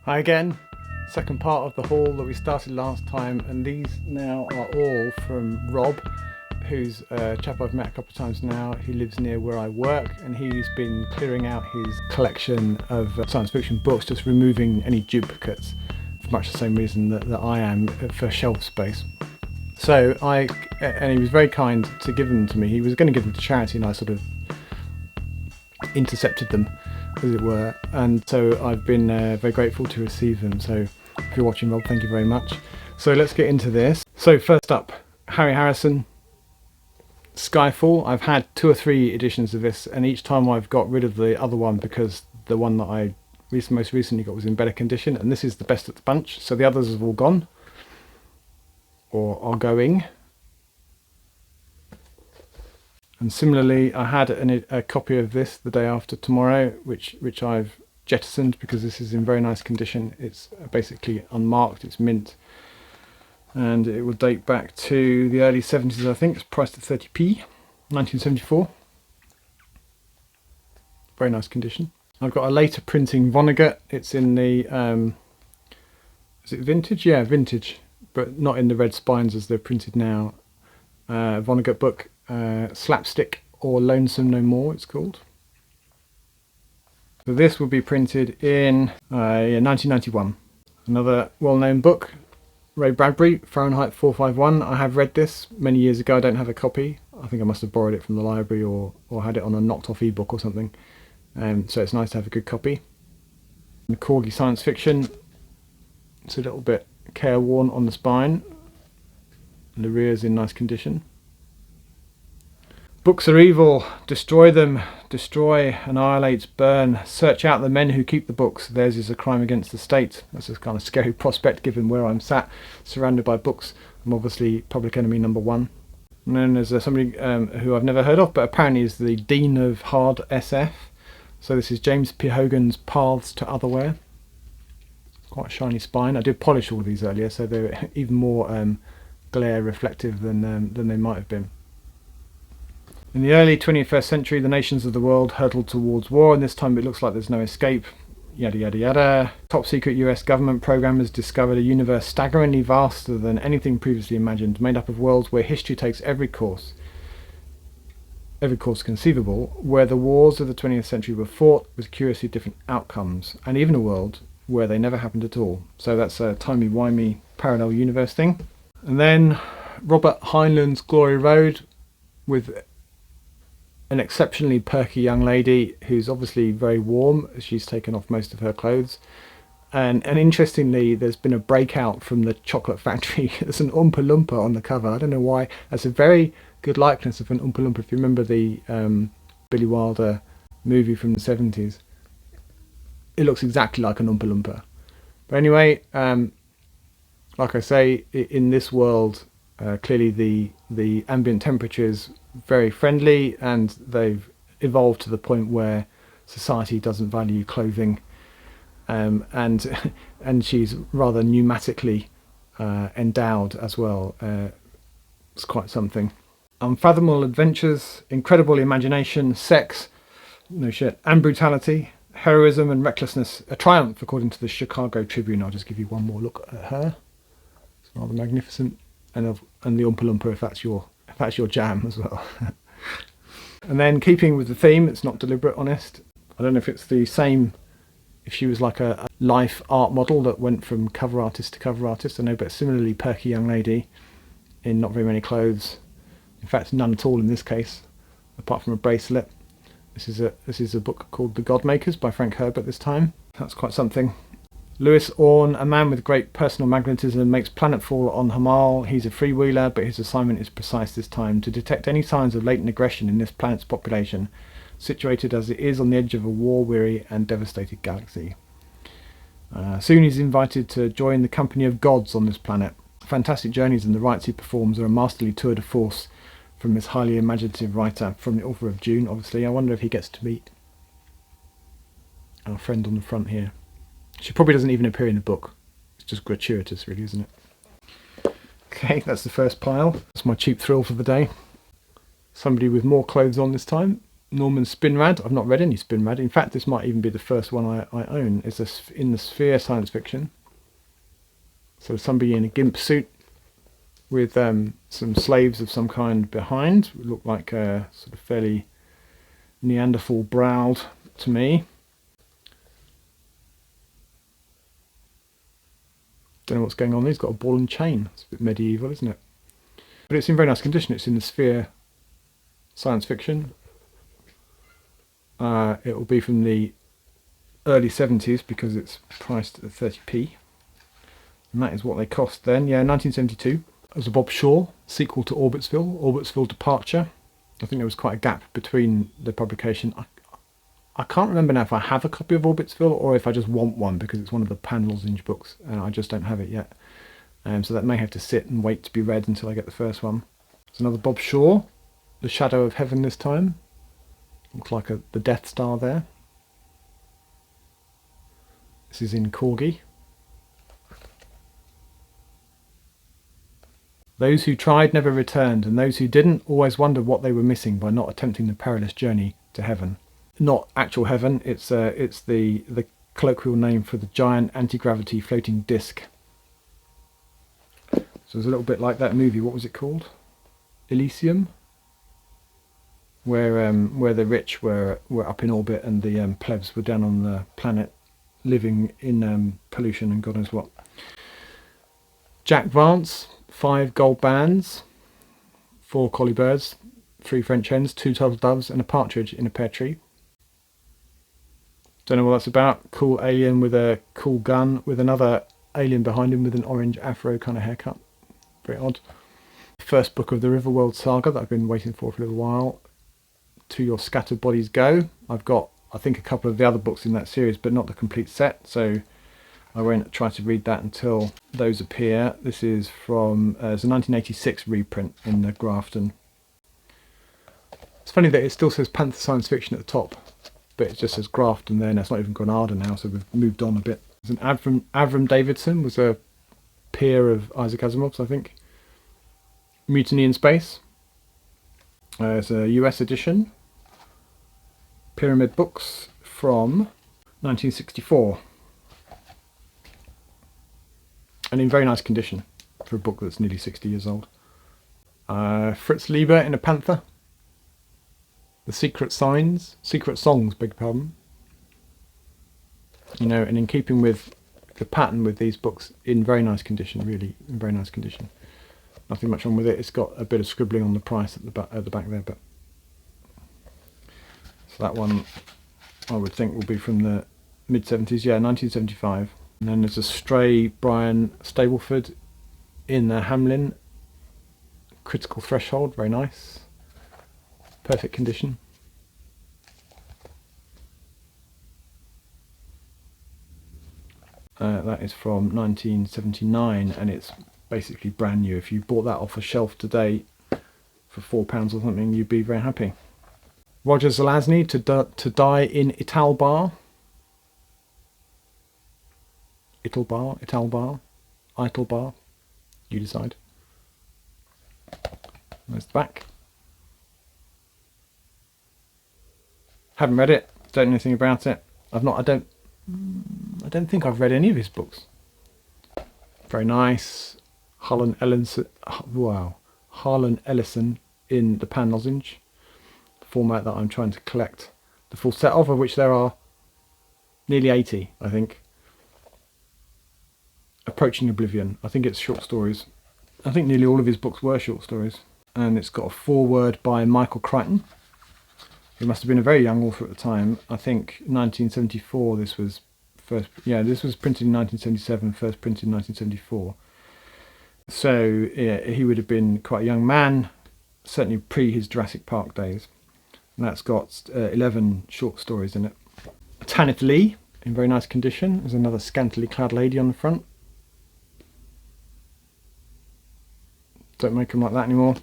Hi again, second part of the haul that we started last time, and these now are all from Rob, who's a chap I've met a couple of times now. He lives near where I work, and he's been clearing out his collection of science fiction books, just removing any duplicates, for much the same reason that I am, for shelf space. So and he was very kind to give them to me. He was going to give them to charity, and I sort of intercepted them, as it were, and so I've been very grateful to receive them. So if you're watching, Rob, thank you very much. So let's get into this. So first up, Harry Harrison, Skyfall. I've had 2 or 3 editions of this, and each time I've got rid of the other one because the one that I most recently got was in better condition, and this is the best of the bunch. So the others have all gone or are going. And similarly, I had a copy of this, The Day After Tomorrow, which I've jettisoned because this is in very nice condition. It's basically unmarked, it's mint, and it will date back to the early 70s, I think. It's priced at 30p, 1974. Very nice condition. I've got a later printing Vonnegut. It's in the, is it vintage? Yeah, vintage, but not in the red spines as they're printed now. Vonnegut book. Slapstick or Lonesome No More, it's called. So this will be printed in 1991. Another well-known book, Ray Bradbury, Fahrenheit 451. I have read this many years ago. I don't have a copy. I think I must have borrowed it from the library or had it on a knocked off ebook or something. So it's nice to have a good copy. The Corgi Science Fiction. It's a little bit careworn on the spine. And the rear's in nice condition. Books are evil, destroy them, destroy, annihilate, burn, search out the men who keep the books, theirs is a crime against the state. That's a kind of scary prospect given where I'm sat, surrounded by books. I'm obviously public enemy number 1. And then there's somebody who I've never heard of, but apparently is the Dean of Hard SF. So this is James P. Hogan's Paths to Otherwhere. Quite a shiny spine. I did polish all of these earlier, so they're even more glare reflective than they might have been. In the early 21st century, the nations of the world hurtled towards war, and this time it looks like there's no escape. Yada yada yada. Top secret US government programmers discovered a universe staggeringly vaster than anything previously imagined, made up of worlds where history takes every course conceivable, where the wars of the 20th century were fought with curiously different outcomes, and even a world where they never happened at all. So that's a timey-wimey parallel universe thing. And then Robert Heinlein's Glory Road, with an exceptionally perky young lady who's obviously very warm. She's taken off most of her clothes, and interestingly, there's been a breakout from the chocolate factory. There's an Oompa Loompa on the cover. I don't know why. That's a very good likeness of an Oompa Loompa. If you remember the Billy Wilder movie from the 70s, it looks exactly like an Oompa Loompa. But anyway, like I say, in this world, clearly the ambient temperature is very friendly, and they've evolved to the point where society doesn't value clothing, and she's rather pneumatically endowed as well. It's quite something. Unfathomable adventures, incredible imagination, sex, no shit, and brutality, heroism and recklessness, a triumph according to the Chicago Tribune. I'll just give you one more look at her. It's rather magnificent, and the Oompa Loompa if that's your jam as well. And then, keeping with the theme, it's not deliberate, honest. I don't know if it's the same, if she was like a life art model that went from cover artist to cover artist. I know, but similarly perky young lady in not very many clothes. In fact, none at all in this case, apart from a bracelet. This is a book called The Godmakers by Frank Herbert this time. That's quite something. Lewis Orne, a man with great personal magnetism, makes planetfall on Hamal. He's a freewheeler, but his assignment is precise this time: to detect any signs of latent aggression in this planet's population, situated as it is on the edge of a war-weary and devastated galaxy. Soon he's invited to join the company of gods on this planet. Fantastic journeys and the rites he performs are a masterly tour de force from this highly imaginative writer, from the author of Dune, obviously. I wonder if he gets to meet our friend on the front here. She probably doesn't even appear in the book. It's just gratuitous, really, isn't it? Okay, that's the first pile. That's my cheap thrill for the day. Somebody with more clothes on this time. Norman Spinrad. I've not read any Spinrad. In fact, this might even be the first one I own. It's in the sphere science fiction. So somebody in a gimp suit with some slaves of some kind behind. It looked like sort of fairly Neanderthal browed to me. Don't know what's going on there. He's got a ball and chain. It's a bit medieval, isn't it? But it's in very nice condition. It's in the sphere science fiction. It will be from the early 70s because it's priced at 30p. And that is what they cost then. Yeah, 1972. It was a Bob Shaw sequel to Orbitsville Departure. I think there was quite a gap between the publication. I can't remember now if I have a copy of Orbitsville or if I just want one because it's one of the Pan Lozenge books and I just don't have it yet. So that may have to sit and wait to be read until I get the first one. It's another Bob Shaw, The Shadow of Heaven this time. Looks like the Death Star there. This is in Corgi. Those who tried never returned, and those who didn't always wondered what they were missing by not attempting the perilous journey to heaven. Not actual heaven, it's the colloquial name for the giant anti-gravity floating disc. So it's a little bit like that movie, what was it called? Elysium? Where the rich were up in orbit and the plebs were down on the planet living in pollution and God knows what. Jack Vance, 5 gold bands, 4 collie birds, 3 French hens, 2 turtle doves and a partridge in a pear tree. Don't know what that's about. Cool alien with a cool gun with another alien behind him with an orange afro kind of haircut. Very odd. First book of the Riverworld saga that I've been waiting for a little while. To Your Scattered Bodies Go. I've got, I think, a couple of the other books in that series, but not the complete set, so I won't try to read that until those appear. This is from it's a 1986 reprint in the Grafton. It's funny that it still says Panther Science Fiction at the top, but it just says Grafton there, and it's not even Granada now, so we've moved on a bit. There's an Avram Davidson was a peer of Isaac Asimov's, I think. Mutiny in Space. It's a US edition. Pyramid Books from 1964. And in very nice condition for a book that's nearly 60 years old. Fritz Lieber in a Panther. The Secret Songs, beg your pardon. You know, and in keeping with the pattern with these books, in very nice condition, really, in very nice condition. Nothing much wrong with it. It's got a bit of scribbling on the price at the back there, but so that one I would think will be from the mid-70s, yeah, 1975. And then there's a stray Brian Stableford in the Hamlin, Critical Threshold, very nice, perfect condition. That is from 1979 and it's basically brand new. If you bought that off a shelf today for £4 or something, you'd be very happy. Roger Zelazny, To Die in Italbar. Italbar, you decide. There's the back. Haven't read it, don't know anything about it. I don't think I've read any of his books. Very nice. Harlan Ellison in the Pan Lozenge, the format that I'm trying to collect the full set of which there are nearly 80, I think. Approaching Oblivion. I think it's short stories. I think nearly all of his books were short stories. And it's got a foreword by Michael Crichton. He must have been a very young author at the time. I think 1974 this was first. Yeah, this was printed in 1977, first printed in 1974. So yeah, he would have been quite a young man, certainly pre his Jurassic Park days. And that's got 11 short stories in it. Tanith Lee, in very nice condition. There's another scantily clad lady on the front. Don't make them like that anymore.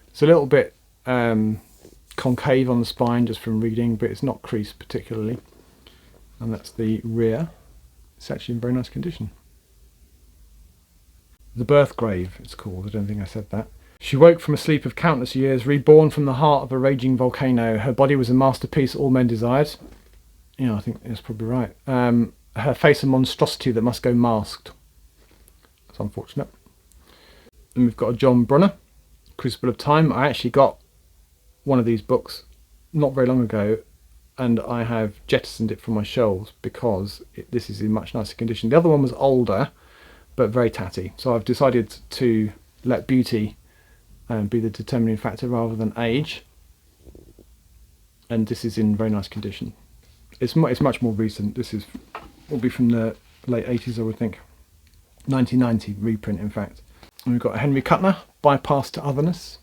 It's a little bit concave on the spine just from reading, but it's not creased particularly. And that's the rear. It's actually in very nice condition. The Birth Grave, it's called. I don't think I said that. She woke from a sleep of countless years, reborn from the heart of a raging volcano. Her body was a masterpiece all men desired. Yeah, I think that's probably right. Her face a monstrosity that must go masked. That's unfortunate. And we've got a John Brunner, Crucible of Time. I actually got one of these books not very long ago, and I have jettisoned it from my shelves because this is in much nicer condition. The other one was older, but very tatty. So I've decided to let beauty be the determining factor rather than age. And this is in very nice condition. It's much more recent. This will be from the late 80s, I would think. 1990 reprint, in fact. And we've got Henry Kuttner, Bypass to Otherness.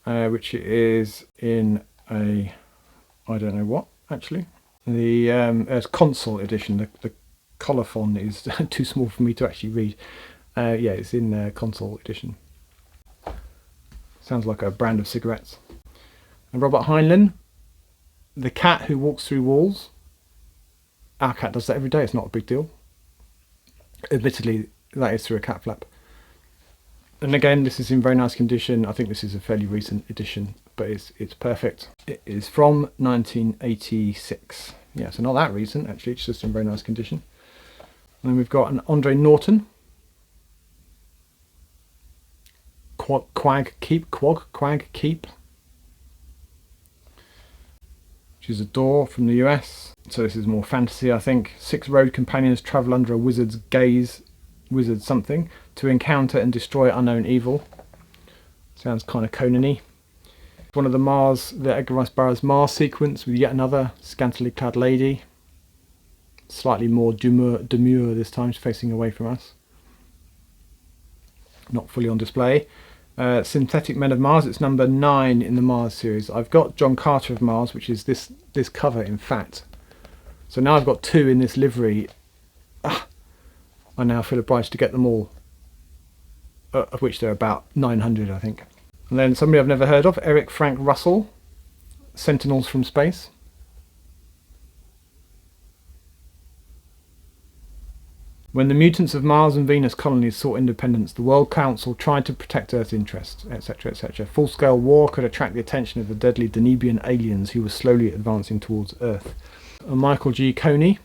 Which is in a, I don't know what, actually. The console edition. The colophon is too small for me to actually read. Yeah, it's in console edition. Sounds like a brand of cigarettes. And Robert Heinlein, The Cat Who Walks Through Walls. Our cat does that every day, it's not a big deal. Admittedly, that is through a cat flap. And again, this is in very nice condition. I think this is a fairly recent edition, but it's perfect. It is from 1986. Yeah, so not that recent, actually, it's just in very nice condition. And then we've got an Andre Norton. Quag Keep, which is a door from the US. So this is more fantasy, I think. 6 road companions travel under a wizard's gaze, wizard something, to encounter and destroy unknown evil. Sounds kind of Conan-y. One of the Edgar Rice Burroughs Mars sequence with yet another scantily clad lady. Slightly more demure this time, she's facing away from us. Not fully on display. Synthetic Men of Mars, it's number 9 in the Mars series. I've got John Carter of Mars, which is this cover, in fact. So now I've got 2 in this livery. I now feel obliged to get them all, of which there are about 900, I think. And then somebody I've never heard of, Eric Frank Russell, Sentinels from Space. When the mutants of Mars and Venus colonies sought independence, the World Council tried to protect Earth's interests, etc., etc. Full-scale war could attract the attention of the deadly Danubian aliens who were slowly advancing towards Earth. And Michael G. Coney.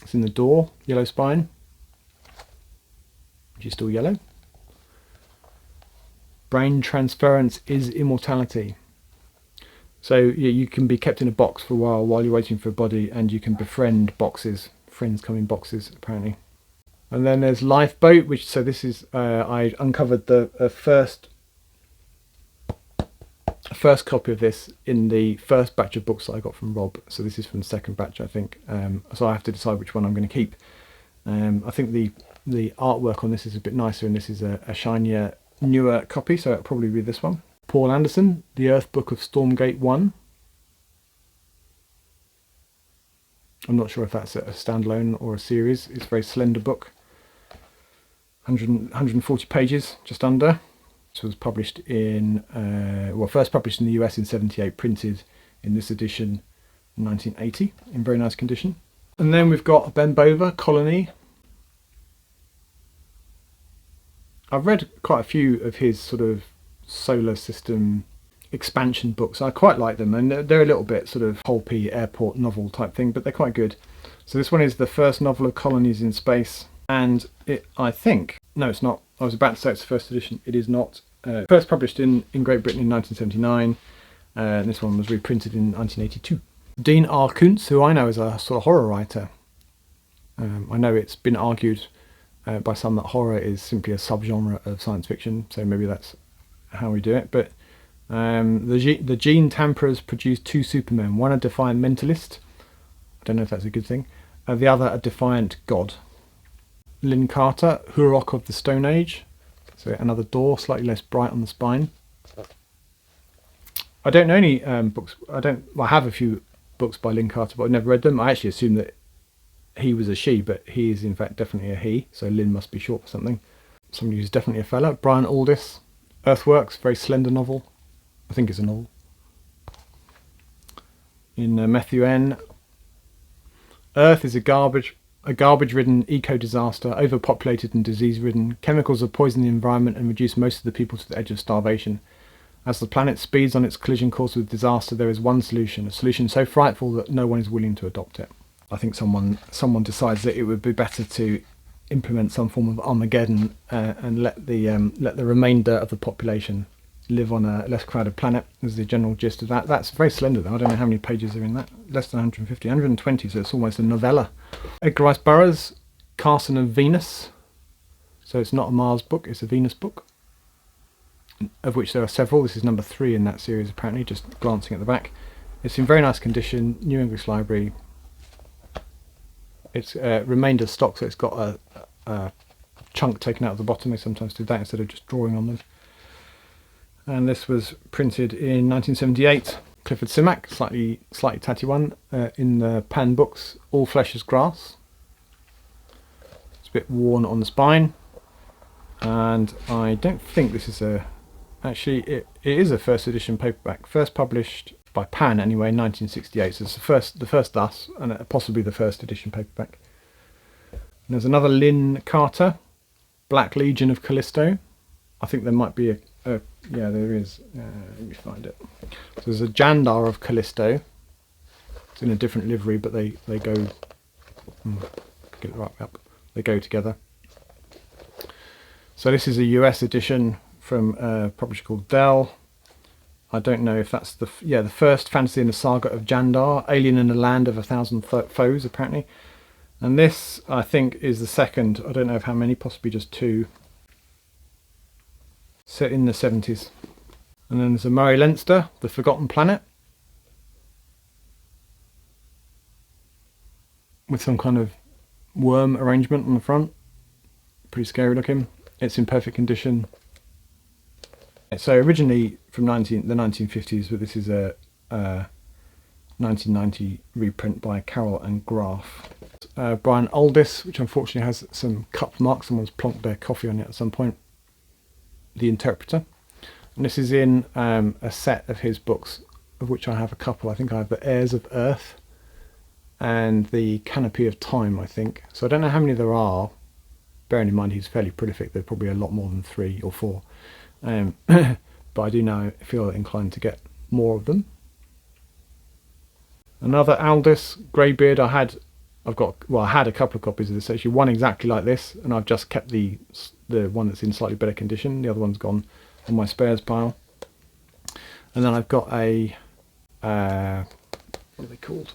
It's in the door, yellow spine, which is still yellow. Brain transference is immortality. So you can be kept in a box for a while you're waiting for a body, and you can befriend boxes. Friends come in boxes, apparently. And then there's Lifeboat, which, so this is, I uncovered the first copy of this in the first batch of books that I got from Rob. So this is from the second batch, I think. So I have to decide which one I'm going to keep. I think the artwork on this is a bit nicer, and this is a shinier, newer copy, so it'll probably be this one. Paul Anderson, The Earth Book of Stormgate 1. I'm not sure if that's a standalone or a series. It's a very slender book. 140 pages, just under. This was published in, first published in the US in 78, printed in this edition in 1980, in very nice condition. And then we've got Ben Bova, Colony. I've read quite a few of his sort of solar system expansion books. I quite like them, and they're a little bit sort of pulpy airport novel type thing, but they're quite good. So this one is the first novel of colonies in space, and I think, no, it's not. I was about to say it's the first edition. It is not. First published in Great Britain in 1979, and this one was reprinted in 1982. Dean R. Kuntz, who I know is a sort of horror writer. I know it's been argued by some that horror is simply a subgenre of science fiction, so maybe that's how we do it, but the Gene Tamperers produced 2 supermen, one a defiant mentalist, I don't know if that's a good thing, the other a defiant god. Lynn Carter, Hurok of the Stone Age, so another door, slightly less bright on the spine. I don't know any books, I have a few books by Lynn Carter, but I've never read them. I actually assumed that he was a she, but he is in fact definitely a he, so Lynn must be short for something. Somebody who's definitely a fella. Brian Aldiss, Earthworks, very slender novel. I think it's a novel. In Matthew N. Earth is a garbage-ridden eco-disaster, overpopulated and disease-ridden. Chemicals have poisoned the environment and reduced most of the people to the edge of starvation. As the planet speeds on its collision course with disaster, there is one solution, a solution so frightful that no one is willing to adopt it. I think someone decides that it would be better to implement some form of Armageddon and let the remainder of the population live on a less crowded planet, is the general gist of that. That's very slender though. I don't know how many pages are in that. Less than 150, 120, so it's almost a novella. Edgar Rice Burroughs, Carson of Venus. So it's not a Mars book, it's a Venus book, of which there are several. This is number 3 in that series apparently, just glancing at the back. It's in very nice condition, New English Library. It's remained as stock, so it's got a chunk taken out of the bottom. They sometimes do that instead of just drawing on them. And this was printed in 1978. Clifford Simak, slightly tatty one, in the Pan Books, All Flesh is Grass. It's a bit worn on the spine, and I don't think this is actually it is a first edition paperback, first published by Pan anyway in 1968. So it's the first thus, and possibly the first edition paperback. And there's another Lynn Carter, Black Legion of Callisto. I think there might be yeah, there is. Let me find it. So there's a Jandar of Callisto. It's in a different livery, but they go. Get it right up. They go together. So this is a US edition from a publisher called Dell. I don't know if that's the first fantasy in the saga of Jandar, alien in a land of 1,000 foes apparently. And this, I think, is the second. I don't know of how many, possibly just 2. Set in the 70s. And then there's a Murray Leinster, The Forgotten Planet, with some kind of worm arrangement on the front. Pretty scary looking. It's in perfect condition. So originally from the 1950s, but this is a 1990 reprint by Carroll and Graf. Brian Aldiss, which unfortunately has some cup marks. Someone's plonked their coffee on it at some point. The Interpreter, and this is in a set of his books, of which I have a couple. I think I have The Heirs of Earth and The Canopy of Time, I think. So I don't know how many there are, bearing in mind he's fairly prolific. There's probably a lot more than 3 or 4, but I do now feel inclined to get more of them. Another Aldous Greybeard. I had a couple of copies of this, actually one exactly like this, and I've just kept the one that's in slightly better condition. The other one's gone on my spares pile. And then I've got a what are they called?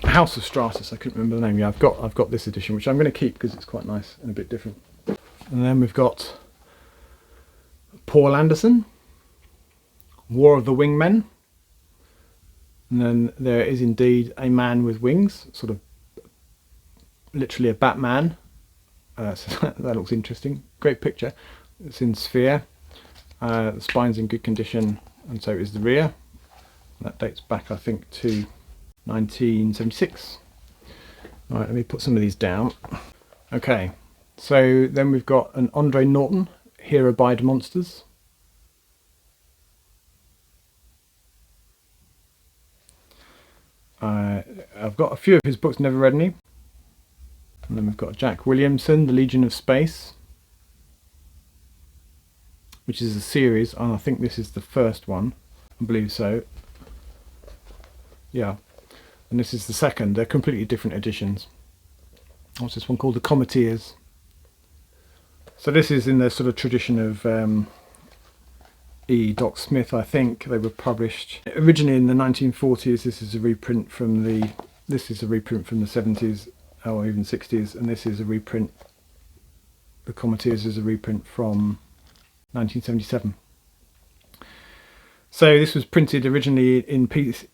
House of Stratus. I couldn't remember the name. Yeah, I've got this edition, which I'm going to keep because it's quite nice and a bit different. And then we've got Paul Anderson, War of the Wingmen. And then there is indeed a man with wings, sort of literally a Batman. So that looks interesting. Great picture. It's in Sphere. The spine's in good condition, and so is the rear. That dates back, I think, to 1976. All right, let me put some of these down. Okay, so then we've got an Andre Norton, Here Abide Monsters. I've got a few of his books, never read any. And then we've got Jack Williamson, The Legion of Space, which is a series, and I think this is the first one. I believe so. Yeah. And this is the second. They're completely different editions. What's this one called? The Cometeers. So this is in the sort of tradition of E. Doc Smith, I think. They were published originally in the 1940s. This is a reprint from the 70s or even 60s, and this is a reprint. The Cometeers is a reprint from 1977. So this was printed originally in piece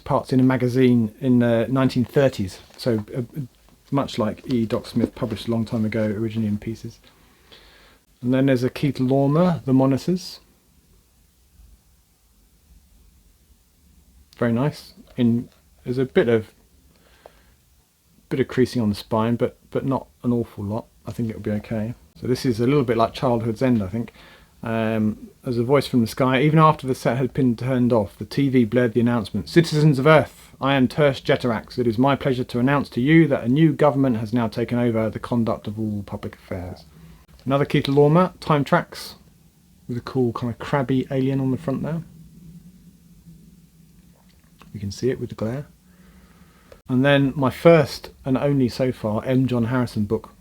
parts in a magazine in the 1930s. So much like E. Doc Smith, published a long time ago, originally in pieces. And then there's a Keith Laumer, The Monitors. Very nice. There's a bit of creasing on the spine, but not an awful lot. I think it'll be okay. So this is a little bit like Childhood's End, I think. As a voice from the sky, even after the set had been turned off, the TV blared the announcement: "Citizens of Earth, I am Tersh Jetarax. It is my pleasure to announce to you that a new government has now taken over the conduct of all public affairs." Another key to Lorma, time tracks, with a cool kind of crabby alien on the front there. You can see it with the glare. And then my first and only so far M. John Harrison book.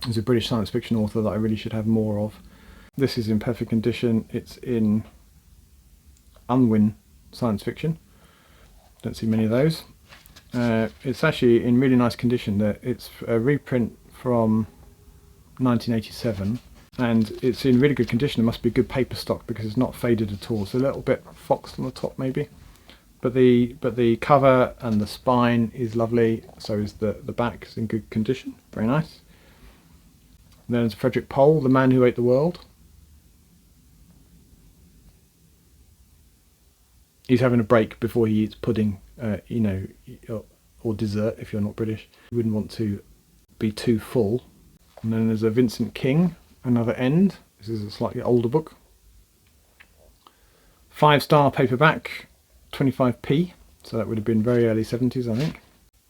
He's a British science fiction author that I really should have more of. This is in perfect condition. It's in Unwin science fiction. Don't see many of those. It's actually in really nice condition. It's a reprint from 1987, and it's in really good condition. It must be good paper stock because it's not faded at all. It's a little bit foxed on the top maybe, but the cover and the spine is lovely. So is the back is in good condition. Very nice. And then there's Frederick Pohl, The Man Who Ate the World. He's having a break before he eats pudding, or dessert if you're not British. You wouldn't want to be too full. And then there's a Vincent King, Another End. This is a slightly older book. 5-star paperback, 25p. So that would have been very early 70s, I think.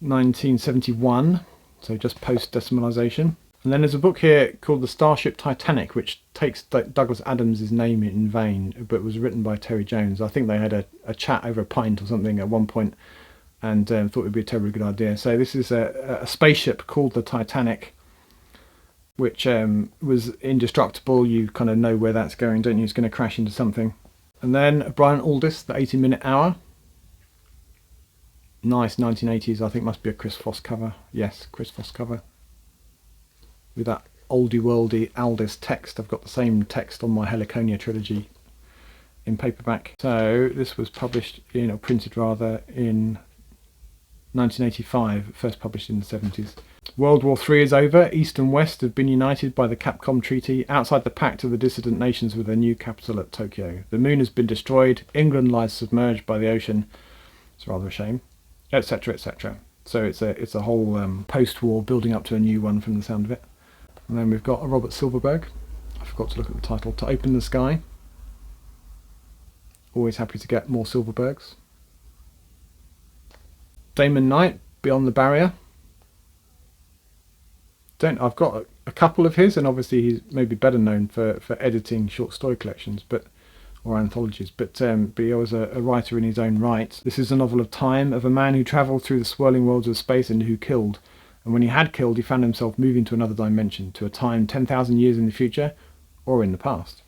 1971, so just post-decimalisation. And then there's a book here called The Starship Titanic, which takes Douglas Adams' name in vain, but was written by Terry Jones. I think they had a chat over a pint or something at one point, and thought it would be a terribly good idea. So this is a spaceship called the Titanic, which was indestructible. You kind of know where that's going, don't you? It's going to crash into something. And then Brian Aldiss, The 80-Minute Hour. Nice 1980s, I think must be a Chris Foss cover. Yes, Chris Foss cover. With that oldie worldy Aldous text. I've got the same text on my Heliconia trilogy in paperback. So this was published or printed rather, in 1985, first published in the 70s. World War III is over. East and West have been united by the Capcom Treaty. Outside the pact of the dissident nations with their new capital at Tokyo. The moon has been destroyed. England lies submerged by the ocean. It's rather a shame. Etc. etc. So it's a whole post-war building up to a new one from the sound of it. And then we've got a Robert Silverberg. I forgot to look at the title. To Open the Sky. Always happy to get more Silverbergs. Damon Knight, Beyond the Barrier. I've got a couple of his, and obviously he's maybe better known for editing short story collections, or anthologies, but he was a writer in his own right. This is a novel of time, of a man who travelled through the swirling worlds of space and who killed. And when he had killed, he found himself moving to another dimension, to a time 10,000 years in the future, or in the past.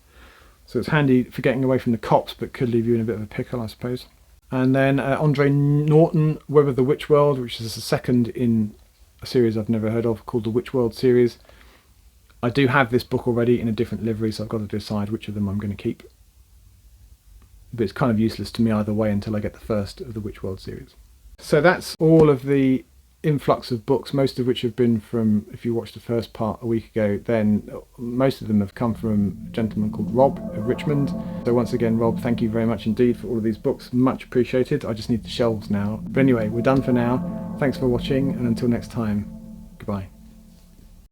So it's handy for getting away from the cops, but could leave you in a bit of a pickle, I suppose. And then Andre Norton, Web of the Witch World, which is the second in a series I've never heard of, called the Witch World series. I do have this book already in a different livery, so I've got to decide which of them I'm going to keep. But it's kind of useless to me either way until I get the first of the Witch World series. So that's all of the influx of books, most of which have been from, if you watched the first part a week ago, then most of them have come from a gentleman called Rob of Richmond. So once again, Rob, thank you very much indeed for all of these books. Much appreciated. I just need the shelves now. But anyway, we're done for now. Thanks for watching, and until next time, goodbye.